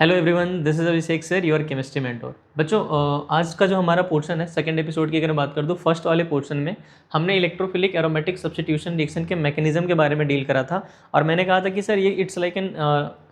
Hello everyone, this is Abhishek sir, your chemistry mentor. बच्चों, आज का जो हमारा पोर्शन है सेकंड एपिसोड की अगर मैं बात कर दूँ, फर्स्ट वाले पोर्शन में हमने इलेक्ट्रोफिलिक एरोमेटिक सब्स्टिट्यूशन रिएक्शन के मैकेनिज्म के बारे में डील करा था। और मैंने कहा था कि सर ये it's like an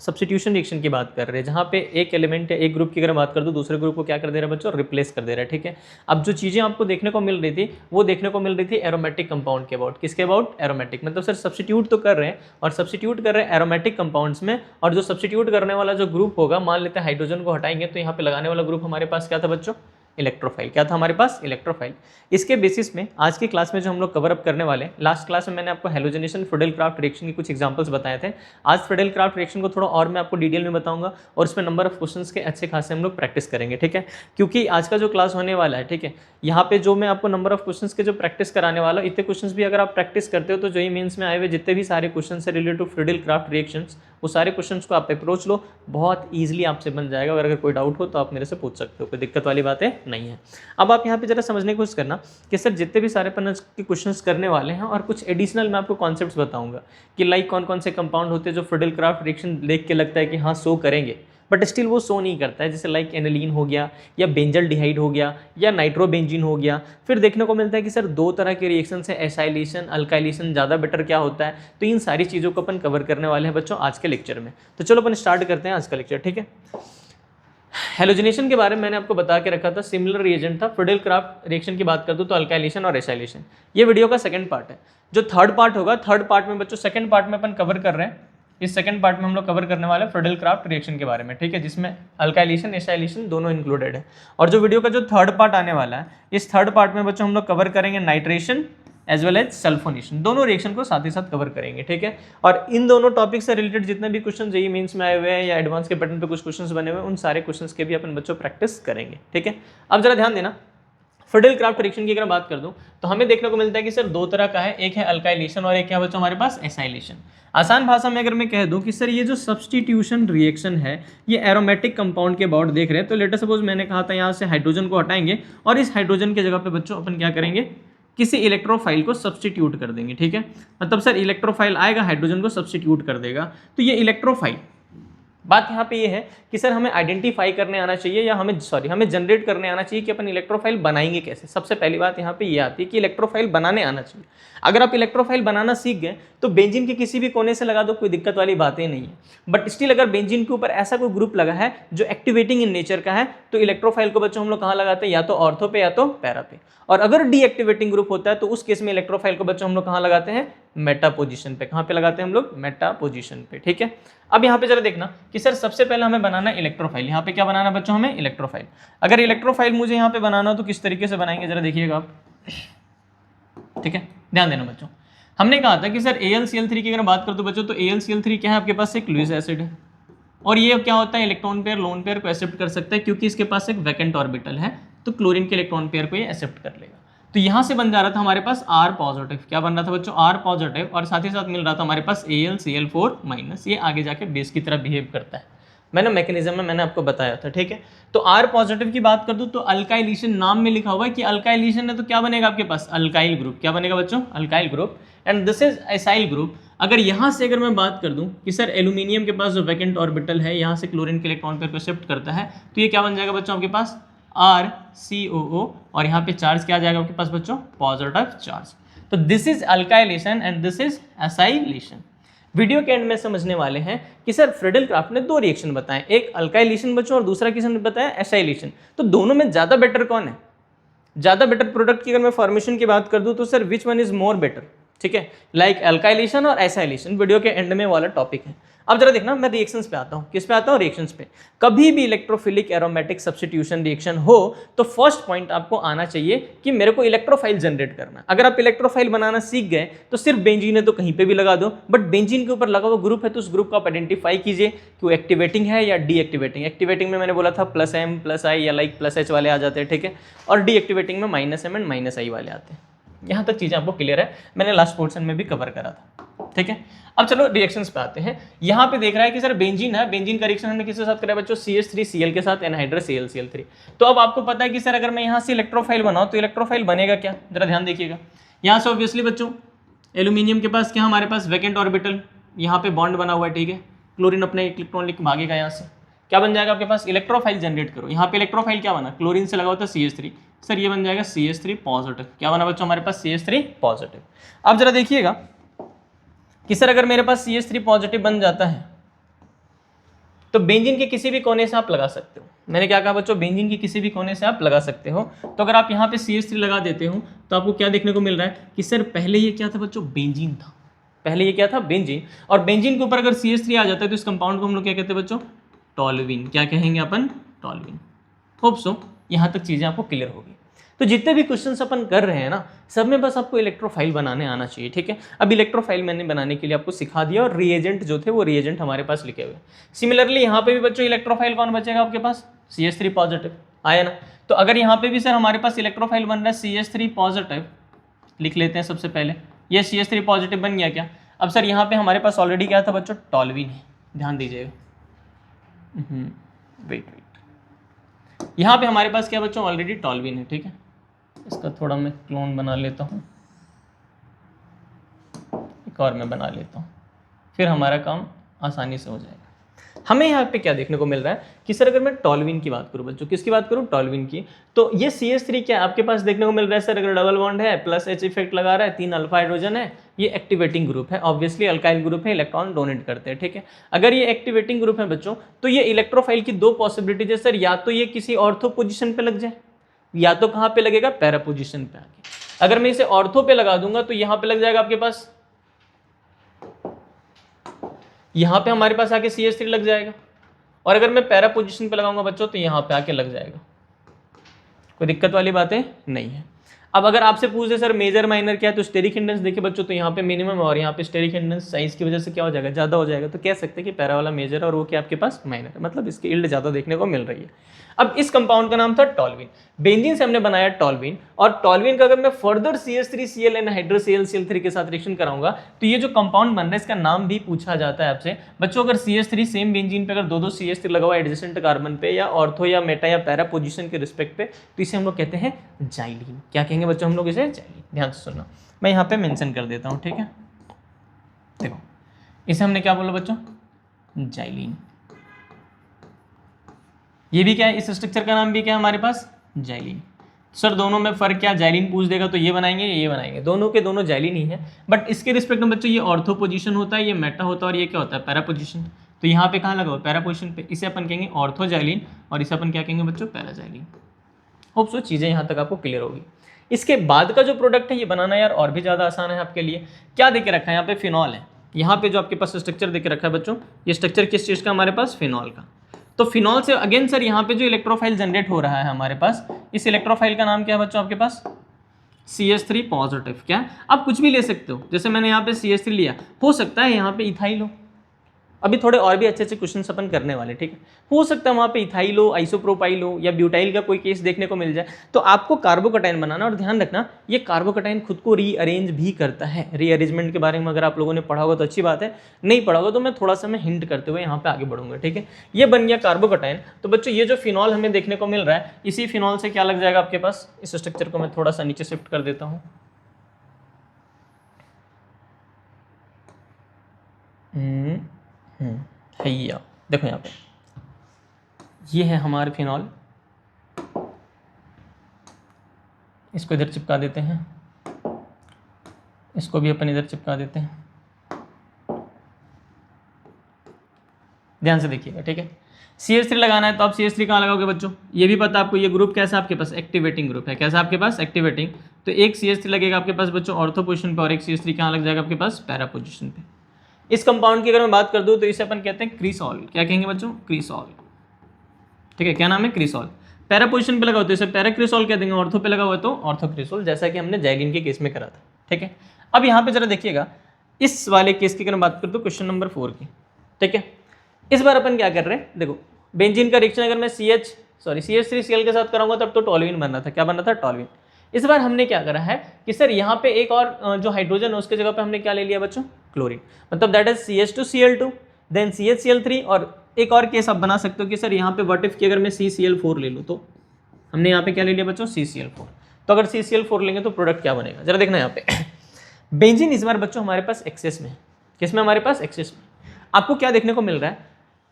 substitution reaction की बात कर रहे हैं, जहाँ पे एक एलिमेंट या एक ग्रुप की अगर बात कर दूँ दूसरे ग्रुप को क्या कर दे रहा है बच्चों, रिप्लेस कर दे रहा है। ठीक है, अब जो चीज़ें आपको देखने को मिल रही थी वो देखने को मिल रही थी एरोमेटिक कंपाउंड के अबाउट। किसके अबाउट? एरोमेटिक। मतलब सर सब्स्टिट्यूट तो कर रहे हैं और सब्स्टिट्यूट कर रहे हैं एरोमेटिक कंपाउंड्स में, और जो सब्स्टिट्यूट करने वाला जो ग्रुप होगा, मान लेते हैं हाइड्रोजन को हटाएंगे तो यहाँ पे लगाने वाला ग्रुप हमारे पास क्या था बच्चों? इलेक्ट्रोफाइल। क्या था हमारे पास? इलेक्ट्रोफाइल। इसके बेसिस में आज की क्लास में जो हम लोग कवर अप करने वाले हैं, लास्ट क्लास में मैंने आपको हेलोजनेशन फ्रीडेल-क्राफ्ट रिएक्शन की कुछ एग्जांपल्स बताए थे। आज फ्रीडेल-क्राफ्ट रिएक्शन को थोड़ा और मैं आपको डिटेल में बताऊंगा और उसमें नंबर ऑफ क्वेश्चंस के अच्छे खासे हम लोग प्रैक्टिस करेंगे। ठीक है, क्योंकि आज का जो क्लास होने वाला है, ठीक है, यहाँ पे जो मैं आपको नंबर ऑफ क्वेश्चंस के जो प्रैक्टिस कराने वाला हूँ, इतने क्वेश्चंस भी अगर आप प्रैक्टिस करते हो तो जेईई मेंस में आए हुए जितने भी सारे क्वेश्चन से रिलेटेड टू फ्रीडेल-क्राफ्ट रिएक्शंस, वो सारे क्वेश्चंस को आप अप्रोच लो, बहुत ईजिली आपसे बन जाएगा। और अगर कोई डाउट हो तो आप मेरे से पूछ सकते हो, कोई दिक्कत वाली बातें नहीं है। अब आप यहाँ पे जरा समझने की कोशिश करना कि सर जितने भी सारे अपन के क्वेश्चंस करने वाले हैं और कुछ एडिशनल मैं आपको कॉन्सेप्ट्स बताऊंगा कि लाइक कौन कौन से कंपाउंड होते हैं जो फ्रीडेल-क्राफ्ट रिएक्शन देख के लगता है कि हाँ शो करेंगे, बट स्टिल वो शो नहीं करता है। जैसे लाइक एनिलीन हो गया, या बेंजल डिहाइड हो गया, या नाइट्रोबेंजीन हो गया। फिर देखने को मिलता है कि सर दो तरह के रिएक्शन है, एसाइलेशन, अल्काइलेशन, ज़्यादा बेटर क्या होता है। तो इन सारी चीज़ों को अपन कवर करने वाले हैं बच्चों आज के लेक्चर में। तो चलो अपन स्टार्ट करते हैं आज का लेक्चर। ठीक है, हेलोजनेशन के बारे में मैंने आपको बता के रखा था, सिमिलर रिएजेंट था। फ्रीडेल-क्राफ्ट रिएक्शन की बात कर दूं तो अल्काइलेशन और एसाइलेशन। ये वीडियो का सेकंड पार्ट है। जो थर्ड पार्ट होगा, थर्ड पार्ट में बच्चों, सेकंड पार्ट में अपन कवर कर रहे हैं, इस सेकंड पार्ट में हम लोग कवर करने वाले हैं फ्रीडेल-क्राफ्ट रिएक्शन के बारे में। ठीक है, जिसमें अल्काइलेशन एसाइलेशन दोनों इंक्लूडेड है। और जो वीडियो का जो थर्ड पार्ट आने वाला है, इस थर्ड पार्ट में बच्चों हम लोग कवर करेंगे nitration as well as sulphonation, दोनों रिएक्शन को साथ ही साथ कवर करेंगे। ठीक है, और इन दोनों टॉपिक से रिलेटेड जितने भी क्वेश्चन जेईई मेंस में आए हुए हैं या एडवांस के पैटर्न पे कुछ क्वेश्चंस बने हुए हैं, उन सारे क्वेश्चंस के भी अपन बच्चों प्रैक्टिस करेंगे। ठीक है, अब जरा ध्यान देना, फ्रीडेल-क्राफ्ट रिएक्शन की अगर बात कर दूं तो हमें देखने को मिलता है कि सर दो तरह का है, एक है अल्काइलेशन और एक है बच्चों हमारे पास एसाइलेशन। आसान भाषा में अगर मैं कह दूं कि सर ये जो सब्स्टिट्यूशन रिएक्शन है ये एरोमेटिक कंपाउंड के अबाउट देख रहे हैं, तो लेट अस सपोज मैंने कहा था यहाँ से हाइड्रोजन को हटाएंगे और इस हाइड्रोजन की जगह पे बच्चों अपन क्या करेंगे, किसी इलेक्ट्रोफाइल को सब्स्टिट्यूट कर देंगे। ठीक है, मतलब सर इलेक्ट्रोफाइल आएगा, हाइड्रोजन को सब्स्टिट्यूट कर देगा। तो ये इलेक्ट्रोफाइल, बात यहाँ पे ये है कि सर हमें आइडेंटिफाई करने आना चाहिए, या हमें जनरेट करने आना चाहिए कि अपन इलेक्ट्रोफाइल बनाएंगे कैसे। सबसे पहली बात यहाँ पे ये आती है कि इलेक्ट्रोफाइल बनाने आना चाहिए। अगर आप इलेक्ट्रोफाइल बनाना सीख गए तो बेंजीन के किसी भी कोने से लगा दो, कोई दिक्कत वाली बातें नहीं है। बट स्टिल अगर बेंजीन के ऊपर ऐसा कोई ग्रुप लगा है जो एक्टिवेटिंग इन नेचर का है, तो इलेक्ट्रोफाइल को बच्चों हम लोग कहाँ लगाते हैं, या तो ऑर्थो पे या तो पैरा पे। और अगर डीएक्टिवेटिंग ग्रुप होता है तो उस केस में इलेक्ट्रोफाइल को बच्चों हम लोग कहाँ लगाते हैं, मेटा पोजीशन पे। कहाँ पे लगाते हैं हम लोग? मेटा पोजीशन पे। ठीक है, अब यहाँ पे जरा देखना कि सर सबसे पहले हमें बनाना है इलेक्ट्रोफाइल। यहाँ पे क्या बनाना बच्चों? हमें इलेक्ट्रोफाइल। अगर इलेक्ट्रोफाइल मुझे यहाँ पे बनाना हो तो किस तरीके से बनाएंगे जरा देखिएगा आप। ठीक है, ध्यान देना बच्चों, हमने कहा था कि सर AlCl3 की अगर बात कर दो बच्चों, तो AlCl3 क्या है आपके पास? एक लुईस एसिड है, और ये क्या होता है, इलेक्ट्रॉन पेयर लोन पेयर को एक्सेप्ट कर सकता है क्योंकि इसके पास एक वैकेंट ऑर्बिटल है, तो क्लोरीन के इलेक्ट्रॉन पेयर को ये एक्सेप्ट कर लेगा। तो यहाँ से बन जा रहा था हमारे पास R पॉजिटिव। क्या बन रहा था बच्चों? R पॉजिटिव, और साथ ही साथ मिल रहा था हमारे पास AlCl4 माइनस। ये आगे जाके बेस की तरह बिहेव करता है, मैंने मैकेनिज्म में मैंने आपको बताया था। ठीक है, तो R पॉजिटिव की बात कर दूं तो अल्काइलेशन नाम में लिखा हुआ है कि अल्काइलेशन है, तो क्या बनेगा आपके पास? Alkyl group. क्या बनेगा बच्चों? Alkyl group. And this is acyl group. अगर यहाँ से अगर मैं बात कर दूं कि सर एल्यूमिनियम के पास जो वैकेंट ऑर्बिटल है, यहाँ से क्लोरीन के इलेक्ट्रॉन पेयर को शिफ्ट करता है, तो ये क्या बन जाएगा बच्चों आपके पास? RCOO, और यहाँ पे चार्ज क्या आ जाएगा आपके पास बच्चों? Positive charge. तो this is alkylation and this is acylation. Video के एंड में समझने वाले हैं कि सर फ्रीडेल-क्राफ्ट ने दो रिएक्शन बताए, एक अल्काइलेशन बच्चों और दूसरा किसने बताया? एसाइलेशन। तो दोनों में ज़्यादा बेटर कौन है? ज़्यादा बेटर प्रोडक्ट की अगर मैं फॉर्मेशन की बात कर दूं तो sir which one is more better? ठीक है, लाइक अल्काइलेशन और एसाइलेशन वीडियो के एंड में वाला टॉपिक है। अब जरा देखना, मैं रिएक्शंस पे आता हूँ। किस पे आता हूँ? रिएक्शंस पे। कभी भी इलेक्ट्रोफिलिक एरोमेटिक सब्स्टिट्यूशन रिएक्शन हो तो फर्स्ट पॉइंट आपको आना चाहिए कि मेरे को इलेक्ट्रोफाइल जनरेट करना है। अगर आप इलेक्ट्रोफाइल बनाना सीख गए तो सिर्फ बेंजीन है तो कहीं पे भी लगा दो, बट बेंजीन के ऊपर लगा हुआ ग्रुप है तो उस ग्रुप को आप आइडेंटिफाई कीजिए कि वो एक्टिवेटिंग है या डीएक्टिवेटिंग। एक्टिवेटिंग में मैंने बोला था +M +I या लाइक +H वाले आ जाते हैं। ठीक है, और डीएक्टिवेटिंग में -M एंड -I वाले आते हैं। यहाँ तक चीज़ें आपको क्लियर है, मैंने लास्ट पोर्शन में भी कवर करा था। ठीक है, अब चलो रिएक्शंस पे आते हैं। यहाँ पे देख रहा है कि सर बेंजीन है, बेंजीन का रिएक्शन हमने किसके साथ करा बच्चों? CH3Cl के साथ, एनहाइड्रस AlCl3। तो अब आपको पता है कि सर अगर मैं यहाँ से इलेक्ट्रोफाइल बनाऊँ तो इलेक्ट्रोफाइल बनेगा क्या? जरा ध्यान देखिएगा। यहाँ से ऑब्वियसली बच्चों एल्यूमिनियम के पास क्या हमारे पास? वैकेंट ऑर्बिटल, यहाँ पे बॉन्ड बना हुआ है। ठीक है, क्लोरीन अपने इलेक्ट्रॉन लेके भागेगा यहाँ से, क्या बन जाएगा आपके पास, इलेक्ट्रोफाइल जनरेट करो। यहाँ पे इलेक्ट्रोफाइल क्या बना, क्लोरीन से लगा हुआ था CH3, सर ये बन जाएगा CH3 पॉजिटिव। क्या बना बच्चों हमारे पास, CH3 पॉजिटिव। अब जरा देखिएगा कि सर अगर मेरे पास CH3 पॉजिटिव बन जाता है तो बेंजीन के किसी भी कोने से आप लगा सकते हो। मैंने क्या कहा बच्चों, बेंजीन के किसी भी कोने से आप लगा सकते हो। तो अगर आप यहाँ पे CH3 लगा देते हो तो आपको क्या देखने को मिल रहा है कि सर पहले ये क्या था बच्चों, बेंजीन था। पहले ये क्या था, बेंजीन। और बेंजीन के ऊपर अगर CH3 आ जाता है तो इस कंपाउंड को हम लोग क्या कहते हैं बच्चों, टॉल्यूइन। क्या कहेंगे अपन, टॉल्यूइन। होप सो यहाँ तक चीज़ें आपको क्लियर होगी। तो जितने भी क्वेश्चंस अपन कर रहे हैं ना, सब में बस आपको इलेक्ट्रोफाइल बनाने आना चाहिए, ठीक है। अब इलेक्ट्रोफाइल मैंने बनाने के लिए आपको सिखा दिया और रिएजेंट जो थे वो रिएजेंट हमारे पास लिखे हुए। सिमिलरली यहाँ पे भी बच्चों इलेक्ट्रोफाइल कौन बचेगा आपके पास, CH3 पॉजिटिव आया ना। तो अगर यहाँ पे भी सर हमारे पास इलेक्ट्रोफाइल बन रहा है CH3 पॉजिटिव, लिख लेते हैं सबसे पहले, ये CH3 पॉजिटिव बन गया क्या। अब सर यहाँ पे हमारे पास ऑलरेडी क्या था बच्चों, टॉल्यूइन है, ध्यान दीजिएगा। वेट यहाँ पे हमारे पास क्या बच्चों, ऑलरेडी टॉल्यूइन है, ठीक है। इसका थोड़ा मैं क्लोन बना लेता हूँ, एक और मैं बना लेता हूँ, फिर हमारा काम आसानी से हो जाएगा। हमें यहाँ पे क्या देखने को मिल रहा है कि सर अगर मैं टॉल्यूइन की बात करूँ बच्चों, किसकी बात करूँ, टॉल्यूइन की, तो ये CH3 क्या आपके पास देखने को मिल रहा है सर, अगर डबल बॉन्ड है प्लस H इफेक्ट लगा रहा है, 3 अल्फा हाइड्रोजन है, ये एक्टिवेटिंग ग्रुप है, ऑब्वियसली अल्काइल ग्रुप है, इलेक्ट्रॉन डोनेट करते हैं, ठीक है। अगर ये एक्टिवेटिंग ग्रुप है बच्चों तो ये इलेक्ट्रोफाइल की दो पॉसिबिलिटीज है सर, या तो ये किसी ऑर्थो पोजिशन पे लग जाए, या तो कहाँ पे लगेगा, पैरा पोजिशन पे आके। अगर मैं इसे ऑर्थो पे लगा दूंगा तो यहाँ पे लग जाएगा आपके पास, यहाँ पे हमारे पास आके CH3 लग जाएगा, और अगर मैं पैरा पोजीशन पे लगाऊंगा बच्चों तो यहाँ पे आके लग जाएगा। कोई दिक्कत वाली बातें नहीं है। अब अगर आपसे पूछ दे सर मेजर माइनर क्या है, तो स्टेरिक हिंडेंस देखिए बच्चों, तो यहाँ पे मिनिमम और यहाँ पे स्टेरिक हिंडेंस साइज की वजह से क्या हो जाएगा, ज़्यादा हो जाएगा। तो कह सकते हैं कि पैरा वाला मेजर है और वो क्या आपके पास माइनर है, मतलब इसकी इल्ड ज़्यादा देखने को मिल रही है। अब इस कंपाउंड का नाम था टॉल्यूइन, बेंजीन से हमने बनाया टॉल्यूइन, और टॉल्यूइन का अगर मैं फर्दर CH3Cl एंड हाइड्रोCl3 के साथ रिएक्शन कराऊंगा तो ये जो कंपाउंड बन रहा है इसका नाम भी पूछा जाता है आपसे बच्चों। अगर CH3 सेम बेंजीन पे अगर दो CH3 लगा हुआ एडजेसेंट कार्बन पे, या ऑर्थो या मेटा या पैरा पोजीशन के रिस्पेक्ट पे, तो इसे हम लोग कहते हैं जाइलीन। क्या कहेंगे बच्चों हम लोग इसे, जाइलीन। ध्यान से सुनना, मैं यहाँ पे मेंशन कर देता हूँ, ठीक है। देखो इसे हमने क्या बोला बच्चों, जाइलीन। ये भी क्या है, इस स्ट्रक्चर का नाम भी क्या है हमारे पास, जाइलीन। सर दोनों में फर्क क्या, जाइलीन पूछ देगा तो ये बनाएंगे ये बनाएंगे, दोनों के दोनों जाइलीन ही है, बट इसके रिस्पेक्ट में बच्चों ये ऑर्थो पोजीशन होता है, ये मेटा होता है, और ये क्या होता है, पैरा पोजीशन। तो यहाँ पे कहाँ लगा हुआ, पैरा पोजीशन पे, इसे अपन कहेंगे ऑर्थो जाइलीन, और इसे अपन क्या कहेंगे बच्चों, पैरा जाइलीन। होप सो चीज़ें यहाँ तक आपको क्लियर होगी। इसके बाद का जो प्रोडक्ट है ये बनाना यार और भी ज़्यादा आसान है आपके लिए। क्या देके रखा है यहाँ पे, फिनॉल है। यहाँ पे जो आपके पास स्ट्रक्चर देके रखा है बच्चों, ये स्ट्रक्चर किस चीज़ का हमारे पास, फिनॉल का। तो फिनॉल से अगेन सर यहाँ पे जो इलेक्ट्रोफाइल जनरेट हो रहा है हमारे पास, इस इलेक्ट्रोफाइल का नाम क्या है बच्चों आपके पास, CH3 पॉजिटिव। क्या आप कुछ भी ले सकते हो, जैसे मैंने यहाँ पे CH3 लिया, हो सकता है यहाँ पे इथाइल हो। अभी थोड़े और भी अच्छे अच्छे क्वेश्चन अपन करने वाले, ठीक है। हो सकता है वहाँ पे इथाइल हो, आइसोप्रोपाइल हो, या ब्यूटाइल का कोई केस देखने को मिल जाए। तो आपको कार्बोकटाइन बनाना, और ध्यान रखना ये कार्बोकटाइन खुद को रीअरेंज भी करता है। रीअरेंजमेंट के बारे में अगर आप लोगों ने पढ़ा होगा तो अच्छी बात है, नहीं पढ़ा होगा तो मैं थोड़ा सा मैं हिंट करते हुए यहाँ पे आगे बढ़ूंगा, ठीक है। ये बन गया कार्बोकटाइन। तो बच्चों ये जो फिनॉल हमें देखने को मिल रहा है, इसी फिनॉल से क्या लग जाएगा आपके पास, इस स्ट्रक्चर को मैं थोड़ा सा नीचे शिफ्ट कर देता हूँ। हैया देखो यहाँ पे ये है हमारे फिनॉल, इसको इधर चिपका देते हैं, इसको भी अपन इधर चिपका देते हैं। ध्यान से देखिएगा, ठीक है। CH3 लगाना है तो आप CH3 कहाँ लगाओगे बच्चों, ये भी पता आपको, ये ग्रुप कैसा आपके पास, एक्टिवेटिंग ग्रुप है। कैसा आपके पास, एक्टिवेटिंग। तो एक CH3 लगेगा आपके पास बच्चों ऑर्थो पोजीशन पे, और एक CH3 कहाँ लग जाएगा आपके पास, पैरा पोजीशन पे। इस कंपाउंड की अगर मैं बात कर दूं तो इसे अपन कहते हैं क्रीसॉल। क्या कहेंगे बच्चों, क्रीसॉल, ठीक है। क्या नाम है, क्रीसॉल। पैरा पोजीशन पे लगा हुआ तो इसे पैरा क्रीसॉल कह देंगे, ऑर्थो पे लगा हुआ तो ऑर्थो क्रीसॉल, जैसा कि हमने जाइलीन के केस में करा था, ठीक है। अब यहाँ पे जरा देखिएगा, इस वाले केस की अगर मैं बात कर दूं, क्वेश्चन नंबर 4 की, ठीक है। इस बार अपन क्या कर रहे हैं, देखो बेंजीन का रिएक्शन अगर मैं CH3Cl के साथ कराऊंगा तब तो टॉल्यूइन बन रहा था। क्या बन रहा था, टॉल्यूइन। इस बार हमने क्या करा है कि सर यहाँ पे एक और जो हाइड्रोजन है उसके जगह पे हमने क्या ले लिया बच्चों, क्लोरीन। मतलब that is CH2Cl2 then CHCl3, और एक और केस आप बना सकते हो कि सर यहाँ पे व्हाट इफ कि अगर मैं CCl4 ले लूँ, तो हमने यहाँ पे क्या ले लिया बच्चों, CCl4। तो अगर CCl4 लेंगे तो प्रोडक्ट क्या बनेगा, जरा देखना यहाँ पे। बेंजीन इस बार बच्चों हमारे पास एक्सेस में, किस में हमारे पास, एक्सेस में। आपको क्या देखने को मिल रहा है,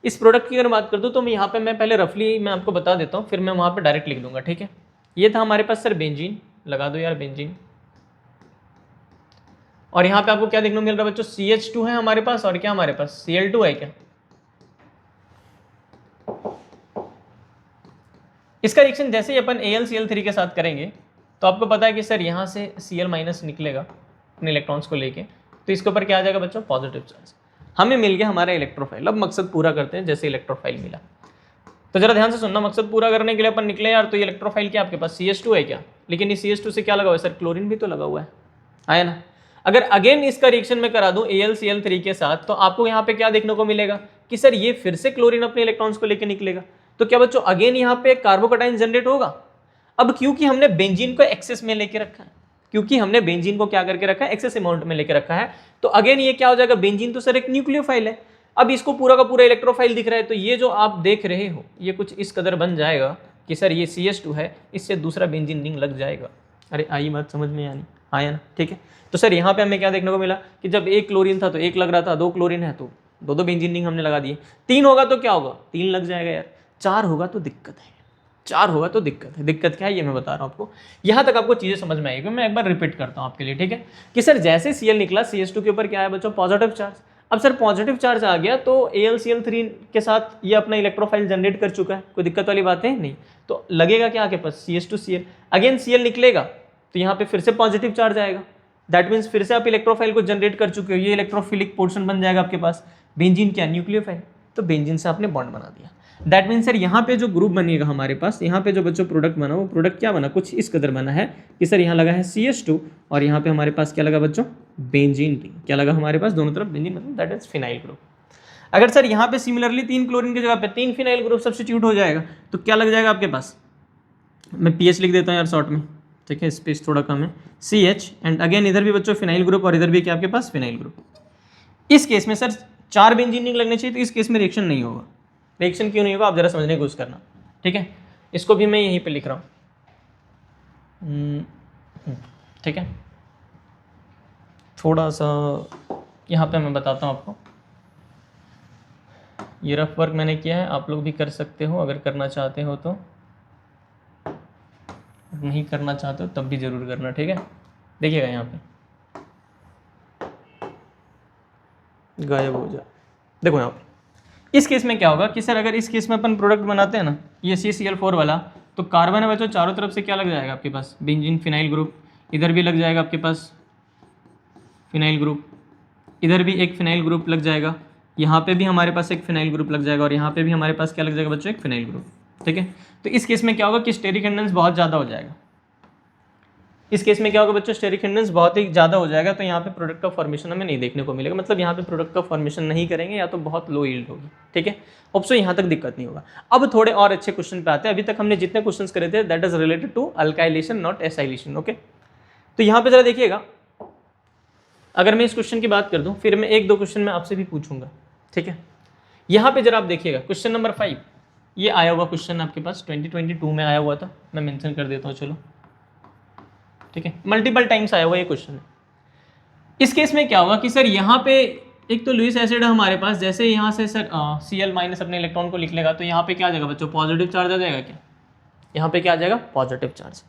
इस प्रोडक्ट की अगर बात कर दूँ तो मैं यहाँ पे मैं पहले रफली मैं आपको बता देता हूँ, फिर मैं वहाँ पे डायरेक्ट लिख दूंगा, ठीक है। ये था हमारे पास सर बेंजीन, लगा दो यार बेंजीन। और यहाँ पे आपको क्या देखने को मिल रहा है बच्चों, CH2 है हमारे पास, और क्या हमारे पास Cl2 है क्या। इसका रिएक्शन जैसे ही अपन AlCl3 के साथ करेंगे तो आपको पता है कि सर यहाँ से Cl- निकलेगा अपने इलेक्ट्रॉन्स को लेके, तो इसके ऊपर क्या आ जाएगा बच्चों, पॉजिटिव चार्ज। हमें मिल गया हमारा इलेक्ट्रोफाइल। अब मकसद पूरा करते हैं, जैसे इलेक्ट्रोफाइल मिला तो जरा ध्यान से सुनना, मकसद पूरा करने के लिए अपन निकले यार, तो ये इलेक्ट्रोफाइल क्या आपके पास CH2 है क्या, लेकिन इस CH2 से क्या लगा हुआ है सर, क्लोरीन भी तो लगा हुआ है, आया ना। अगर अगेन इसका रिएक्शन में करा दूं AlCl3 के साथ, तो आपको यहाँ पे क्या देखने को मिलेगा कि सर ये फिर से क्लोरीन अपने इलेक्ट्रॉन्स को लेकर निकलेगा। तो क्या बच्चों अगेन यहाँ पे कार्बोकटाइन जनरेट होगा। अब क्योंकि हमने बेंजीन को एक्सेस में लेके रखा है, क्योंकि हमने बेंजीन को क्या करके रखा है, एक्सेस अमाउंट में लेके रखा है, तो अगेन ये क्या हो जाएगा, बेंजीन तो सर एक न्यूक्लियोफाइल है। अब इसको पूरा का पूरा इलेक्ट्रोफाइल दिख रहा है, तो ये जो आप देख रहे हो ये कुछ इस कदर बन जाएगा कि सर ये CH2 है, इससे दूसरा बेंजीन रिंग लग जाएगा। अरे आई बात समझ में आनी, आया ना, ठीक है। तो सर यहाँ पे हमें क्या देखने को मिला कि जब एक क्लोरीन था तो एक लग रहा था, 2 क्लोरीन है तो दो बेंजीन रिंग हमने लगा दिए, 3 होगा तो क्या होगा, 3 लग जाएगा यार, 4 होगा तो दिक्कत है, 4 होगा तो दिक्कत है। दिक्कत क्या है ये मैं बता रहा हूँ आपको, यहाँ तक आपको चीज़ें समझ में आएगी। मैं एक बार रिपीट करता हूँ आपके लिए, ठीक है, कि सर जैसे Cl निकला, CH2 के ऊपर क्या है बच्चों, पॉजिटिव चार्ज। अब सर पॉजिटिव चार्ज आ गया तो AlCl3 के साथ ये अपना इलेक्ट्रोफाइल जनरेट कर चुका है, कोई दिक्कत वाली बात है नहीं। तो लगेगा क्या आपके पास, CH2Cl, अगेन Cl निकलेगा तो यहाँ पे फिर से पॉजिटिव चार्ज आएगा, दैट मीन्स फिर से आप इलेक्ट्रोफाइल को जनरेट कर चुके हो, ये इलेक्ट्रोफिलिक पोर्शन बन जाएगा आपके पास। बेंजीन क्या, न्यूक्लियोफाइल, तो बेंजीन से आपने बॉन्ड बना दिया। दैट मीन्स सर यहाँ पे जो ग्रुप बनेगा हमारे पास, यहाँ पे जो बच्चों प्रोडक्ट बना, वो प्रोडक्ट क्या बना, कुछ इस कदर बना है कि सर यहाँ लगा है CH2 और यहाँ पे हमारे पास क्या लगा बच्चों, बेंजीन रिंग। क्या लगा हमारे पास, दोनों तरफ बेंजीन, मतलब दैट इज फिनाइल ग्रुप। अगर सर यहाँ पे सिमिलरली 3 क्लोरीन की जगह पे 3 फिनाइल ग्रुप सब्स्टिट्यूट हो जाएगा तो क्या लग जाएगा आपके पास, मैं PH लिख देता हूँ यार शॉर्ट में, ठीक है, स्पेस थोड़ा कम है, CH एंड अगेन इधर भी बच्चों फिनाइल ग्रुप और इधर भी क्या आपके पास फिनाइल ग्रुप। इस केस में सर 4 बेंजीन रिंग लगने चाहिए, तो इस केस में रिएक्शन नहीं होगा। रिएक्शन क्यों नहीं होगा आप जरा समझने की कोशिश करना, ठीक है। इसको भी मैं यहीं पे लिख रहा हूँ, ठीक है। थोड़ा सा यहाँ पे मैं बताता हूँ आपको, ये रफ वर्क मैंने किया है, आप लोग भी कर सकते हो अगर करना चाहते हो तो, नहीं करना चाहते हो तब भी जरूर करना, ठीक है। देखिएगा यहाँ पे गायब हो जाए, देखो यहाँ पे इस केस में क्या होगा कि सर अगर इस केस में अपन प्रोडक्ट बनाते हैं ना, ये CCl4 वाला, तो कार्बन है बच्चों चारों तरफ से क्या लग जाएगा आपके पास, बेंजीन फिनाइल ग्रुप, इधर भी लग जाएगा आपके पास फिनाइल ग्रुप, इधर भी एक फिनाइल ग्रुप लग जाएगा, यहाँ पे भी हमारे पास एक फिनाइल ग्रुप लग जाएगा, और यहाँ पे भी हमारे पास क्या लग जाएगा बच्चों, एक फिनाइल ग्रुप, ठीक है। तो इस केस में क्या होगा कि स्टेरिक हिंड्रेंस बहुत ज़्यादा हो जाएगा। इस केस में क्या होगा बच्चों, स्टेरिक हिंड्रेंस बहुत ही ज़्यादा हो जाएगा, तो यहाँ पे प्रोडक्ट का फॉर्मेशन हमें नहीं देखने को मिलेगा, मतलब यहाँ पे प्रोडक्ट का फॉर्मेशन नहीं करेंगे या तो बहुत लो यील्ड होगी, ठीक है। होप सो यहाँ तक दिक्कत नहीं होगा। अब थोड़े और अच्छे क्वेश्चन पे आते हैं। अभी तक हमने जितने क्वेश्चन करे थे that is related to alkylation not acylation, okay. तो यहाँ पे जरा देखिएगा, अगर मैं इस क्वेश्चन की बात कर दूँ, फिर मैं 1-2 क्वेश्चन मैं आपसे भी पूछूंगा, ठीक है। यहाँ पे जरा आप देखिएगा क्वेश्चन नंबर 5, ये आया हुआ क्वेश्चन आपके पास 2022 में आया हुआ था, मैं मेंशन कर देता हूँ, चलो ठीक है, मल्टीपल टाइम्स आया हुआ ये क्वेश्चन है। इस केस में क्या होगा कि सर यहाँ पे एक तो लुईस एसिड है हमारे पास, जैसे यहाँ से सर Cl- अपने इलेक्ट्रॉन को लिख लेगा तो यहाँ पे क्या आ जाएगा बच्चों, पॉजिटिव चार्ज आ जाएगा क्या, यहाँ पे क्या आ जाएगा, पॉजिटिव चार्ज।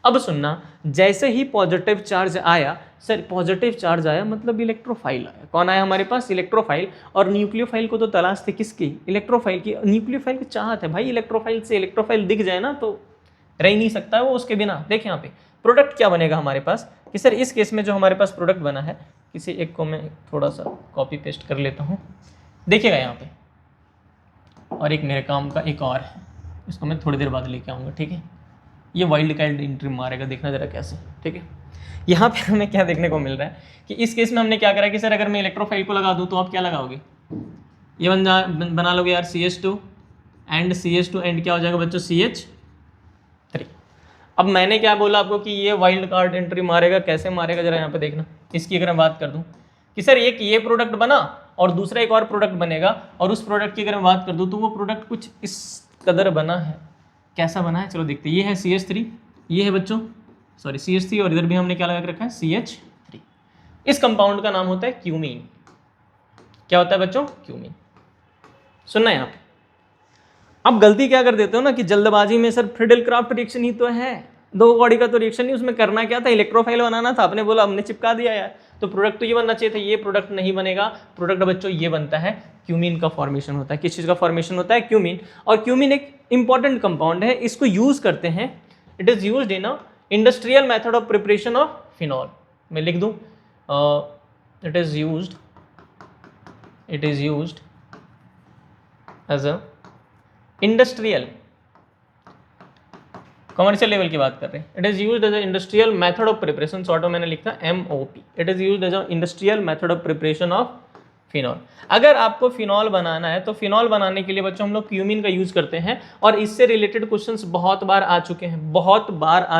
अब सुनना, जैसे ही पॉजिटिव चार्ज आया, सर पॉजिटिव चार्ज आया मतलब इलेक्ट्रोफाइल आया, कौन आया हमारे पास, इलेक्ट्रोफाइल। और न्यूक्लियोफाइल को तो तलाश थी किसकी, इलेक्ट्रोफाइल की। न्यूक्लियोफाइल की चाहत है भाई इलेक्ट्रोफाइल से, इलेक्ट्रोफाइल दिख जाए ना तो रह ही नहीं सकता है वो उसके बिना। देखिए यहाँ पे प्रोडक्ट क्या बनेगा हमारे पास कि सर इस केस में जो हमारे पास प्रोडक्ट बना है, किसी एक को मैं थोड़ा सा कॉपी पेस्ट कर लेता हूँ, देखिएगा यहाँ पे, और एक मेरे काम का एक और है, इसको मैं थोड़ी देर बाद लेके आऊँगा, ठीक है। ये वाइल्ड कार्ड एंट्री मारेगा, देखना जरा कैसे, ठीक है। यहाँ पे हमें क्या देखने को मिल रहा है कि इस केस में हमने क्या करा कि सर अगर मैं इलेक्ट्रोफाइल को लगा दूँ तो आप क्या लगाओगे, ये बना लोगे यार CH2 एंड क्या हो जाएगा बच्चों, CH3। अब मैंने क्या बोला आपको कि ये वाइल्ड कार्ड एंट्री मारेगा, कैसे मारेगा जरा यहाँ पे देखना। इसकी अगर मैं बात कर दूं कि सर एक ये प्रोडक्ट बना और दूसरा एक और प्रोडक्ट बनेगा, और उस प्रोडक्ट की अगर मैं बात कर दूं तो वो प्रोडक्ट कुछ इस कदर बना है, कैसा बना है चलो देखते हैं। ये है CH3, ये है बच्चों सॉरी CH3, और इधर भी हमने क्या लगा के रखा है, CH3। इस कंपाउंड का नाम होता है क्यूमीन। क्या होता है बच्चों, क्यूमीन। सुनना है यहाँ पे। अब गलती क्या कर देते हो ना कि जल्दबाजी में सर फ्रिडल क्राफ्ट रिएक्शन ही तो है, दो बॉडी का तो रिएक्शन नहीं, उसमें करना क्या था, इलेक्ट्रोफाइल बनाना था, आपने बोला हमने चिपका दिया यार, तो प्रोडक्ट तो ये बनना चाहिए था, ये प्रोडक्ट नहीं बनेगा। प्रोडक्ट बच्चों ये बनता है, क्यूमीन का फॉर्मेशन होता है। किस चीज़ का फॉर्मेशन होता है? क्यूमीन। और क्यूमीन एक इंपॉर्टेंट कंपाउंड है, इसको यूज करते हैं, it is used in a industrial method of preparation of phenol. मैं लिख दूं, it is used as a industrial, commercial level की बात कर रहे हैं। It is used as a industrial method of preparation, short में मैंने लिखा MOP। It is used as a industrial method of preparation of phenol. अगर आपको फिनॉल बनाना है तो फिनॉल बनाने के लिए बच्चों हम लोग क्यूमीन का यूज करते हैं, और इससे रिलेटेड क्वेश्चंस बहुत बार आ